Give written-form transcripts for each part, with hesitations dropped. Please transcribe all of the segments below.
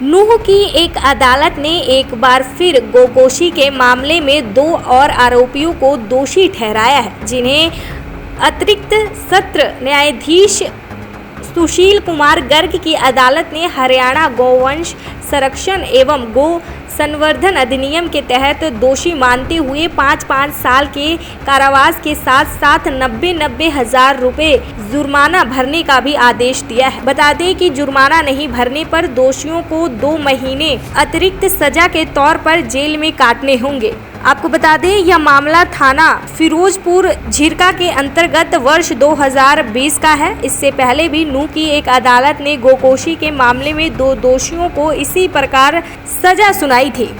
नूह की एक अदालत ने एक बार फिर गोकोशी के मामले में 2 और आरोपियों को दोषी ठहराया है, जिन्हें अतिरिक्त सत्र न्यायाधीश सुशील कुमार गर्ग की अदालत ने हरियाणा गौवंश संरक्षण एवं गो संवर्धन अधिनियम के तहत दोषी मानते हुए 5-5 साल के कारावास के साथ साथ 90-90 हजार रुपए जुर्माना भरने का भी आदेश दिया है। बता दें कि जुर्माना नहीं भरने पर दोषियों को 2 महीने अतिरिक्त सजा के तौर पर जेल में काटने होंगे। आपको बता दें, यह मामला थाना फिरोजपुर झिरका के अंतर्गत वर्ष 2020 का है। इससे पहले भी नूह की एक अदालत ने गोकोशी के मामले में 2 दोषियों को इसी प्रकार सजा सुनाई थी।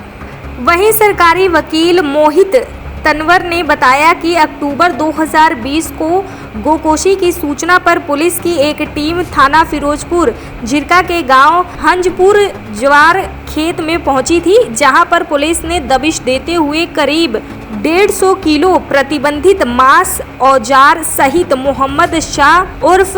वहीं सरकारी वकील मोहित तनवर ने बताया कि अक्टूबर 2020 को गोकोशी की सूचना पर पुलिस की एक टीम थाना फिरोजपुर झिरका के गांव हंजपुर ज्वार खेत में पहुंची थी, जहां पर पुलिस ने दबिश देते हुए करीब 150 किलो प्रतिबंधित मांस औजार सहित मोहम्मद शाह उर्फ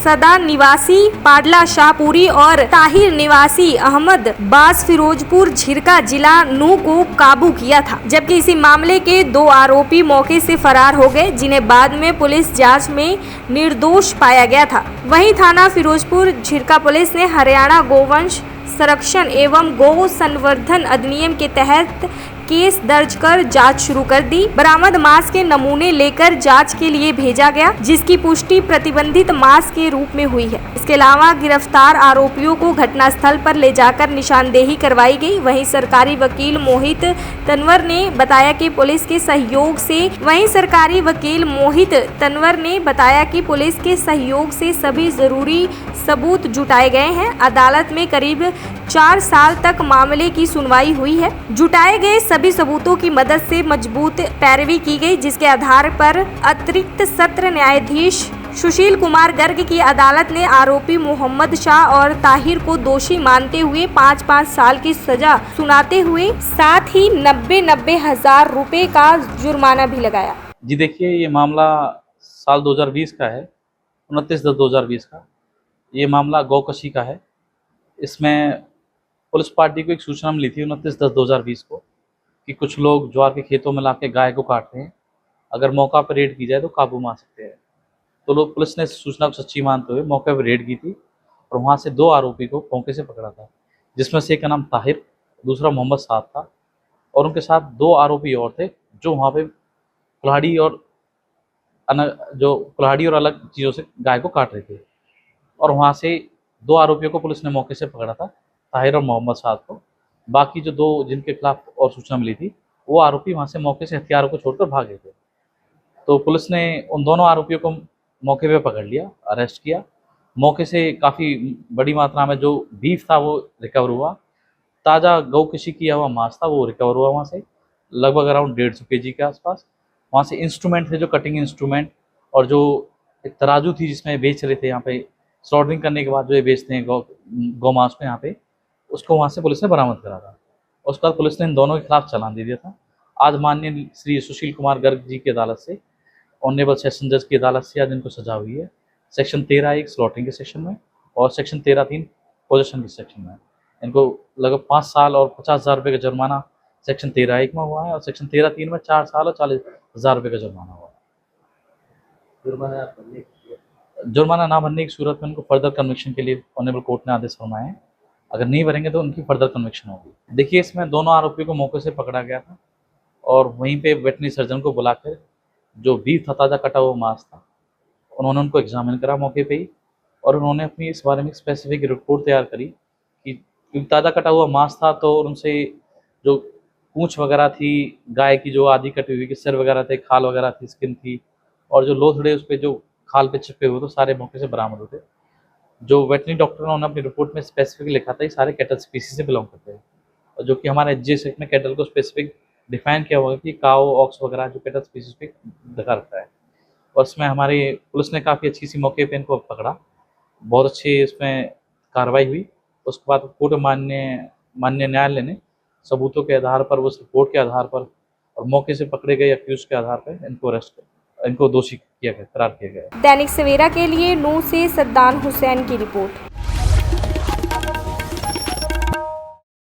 सदा निवासी पाडला शाहपुरी और ताहिर निवासी अहमद बास फिरोजपुर झिरका जिला नूह को काबू किया था, जबकि इसी मामले के 2 आरोपी मौके से फरार हो गए, जिन्हें बाद में पुलिस जांच में निर्दोष पाया गया था। वहीं थाना फिरोजपुर झिरका पुलिस ने हरियाणा गोवंश संरक्षण एवं गौ संवर्धन अधिनियम के तहत केस दर्ज कर जांच शुरू कर दी। बरामद मांस के नमूने लेकर जांच के लिए भेजा गया, जिसकी पुष्टि प्रतिबंधित मांस के रूप में हुई है। इसके अलावा गिरफ्तार आरोपियों को घटनास्थल पर ले जाकर निशानदेही करवाई गई। वहीं सरकारी वकील मोहित तनवर ने बताया कि पुलिस के सहयोग से सभी जरूरी सबूत जुटाए गए हैं। अदालत में करीब 4 साल तक मामले की सुनवाई हुई है। जुटाए गए सभी सबूतों की मदद से मजबूत पैरवी की गई, जिसके आधार पर अतिरिक्त सत्र न्यायाधीश सुशील कुमार गर्ग की अदालत ने आरोपी मोहम्मद शाह और ताहिर को दोषी मानते हुए 5-5 साल की सजा सुनाते हुए साथ ही 90-90 हजार रुपए का जुर्माना भी लगाया। जी देखिए, ये मामला साल 2020 का है, 29/10/2020 का। ये मामला गोकशी का है। इसमें पुलिस पार्टी को एक सूचना मिली थी 29/10/2020 को कि कुछ लोग ज्वार के खेतों में लाके गाय को काट रहे हैं, अगर मौका पर रेड की जाए तो काबू में आ सकते हैं। तो लोग पुलिस ने सूचना को सच्ची मानते हुए मौके पर रेड की थी और वहाँ से 2 आरोपी को मौके से पकड़ा था, जिसमें से एक का नाम ताहिर, दूसरा मोहम्मद साद था और उनके साथ 2 आरोपी और थे जो वहाँ पे कुल्हाड़ी और अलग चीज़ों से गाय को काट रहे थे। और वहाँ से 2 आरोपियों को पुलिस ने मौके से पकड़ा था, ताहिर और मोहम्मद साद को। बाकी जो 2 जिनके खिलाफ और सूचना मिली थी, वो आरोपी वहाँ से मौके से हथियारों को छोड़कर भाग गए थे। तो पुलिस ने उन दोनों आरोपियों को मौके पे पकड़ लिया, अरेस्ट किया। मौके से काफ़ी बड़ी मात्रा में जो बीफ था वो रिकवर हुआ। ताज़ा गौकशी किया हुआ मांस था वो रिकवर हुआ वहाँ से, लगभग अराउंड 150 केजी के आसपास। वहाँ से इंस्ट्रूमेंट थे, जो कटिंग इंस्ट्रूमेंट, और जो एक तराजू थी जिसमें बेच रहे थे यहाँ पे स्लॉटरिंग करने के बाद जो ये बेचते हैं गौ मांस को यहाँ पे, उसको वहाँ से पुलिस ने बरामद करा था। उसके बाद पुलिस ने इन दोनों के खिलाफ चालान दे दिया था। आज माननीय श्री सुशील कुमार गर्ग जी की अदालत से, ऑनरेबल सेशन जज की अदालत से आज इनको सजा हुई है, सेक्शन 13(1) स्लॉटरिंग के सेक्शन में और सेक्शन 13(3) पोजेशन के सेक्शन में। इनको लगभग 5 साल और 50,000 रुपये का जुर्माना सेक्शन 13(1) में हुआ है और सेक्शन 13(3) में 4 साल और 40,000 रुपये का जुर्माना हुआ है। जुर्माना ना भरने की सूरत में उनको फर्दर कन्विक्शन के लिए ऑनरेबल कोर्ट ने आदेश फरमाए हैं। अगर नहीं भरेंगे तो उनकी फर्दर कन्विक्शन होगी। देखिए, इसमें दोनों आरोपियों को मौके से पकड़ा गया था और वहीं पे वेटनरी सर्जन को बुलाकर जो बीफ था, ताज़ा कटा हुआ मांस था, उन्होंने उनको एग्जामिन करा मौके पे ही और उन्होंने अपनी इस बारे में स्पेसिफिक रिपोर्ट तैयार करी कि क्योंकि ताज़ा कटा हुआ मांस था तो उनसे जो पूँछ वगैरह थी गाय की, जो आधी कटी हुई, सिर वगैरह थे, खाल वगैरह थी, स्किन थी, और जो लोथड़े उस पर जो खाल पे चिपके हुए तो सारे मौके से बरामद होते। जो वेटनरी डॉक्टर ने अपनी रिपोर्ट में स्पेसिफिक लिखा था ये सारे कैटल स्पीसीज से बिलोंग करते हैं, और जो कि हमारे एचजीएस एक्ट में कैटल को स्पेसिफिक डिफाइन किया हुआ है कि काऊ, ऑक्स वगैरह जो कैटल स्पीसीज पे दिखा रखता है। और इसमें हमारी पुलिस ने काफ़ी अच्छी सी मौके पे इनको पकड़ा, बहुत अच्छी इसमें कार्रवाई हुई। उसके बाद कोर्ट माननीय न्यायालय ने सबूतों के आधार पर, उस रिपोर्ट के आधार पर और मौके से पकड़े गए अक्यूज के आधार पर इनको दोषी किया गया, करार किया गया। दैनिक सवेरा के लिए नूह से सद्दान हुसैन की रिपोर्ट।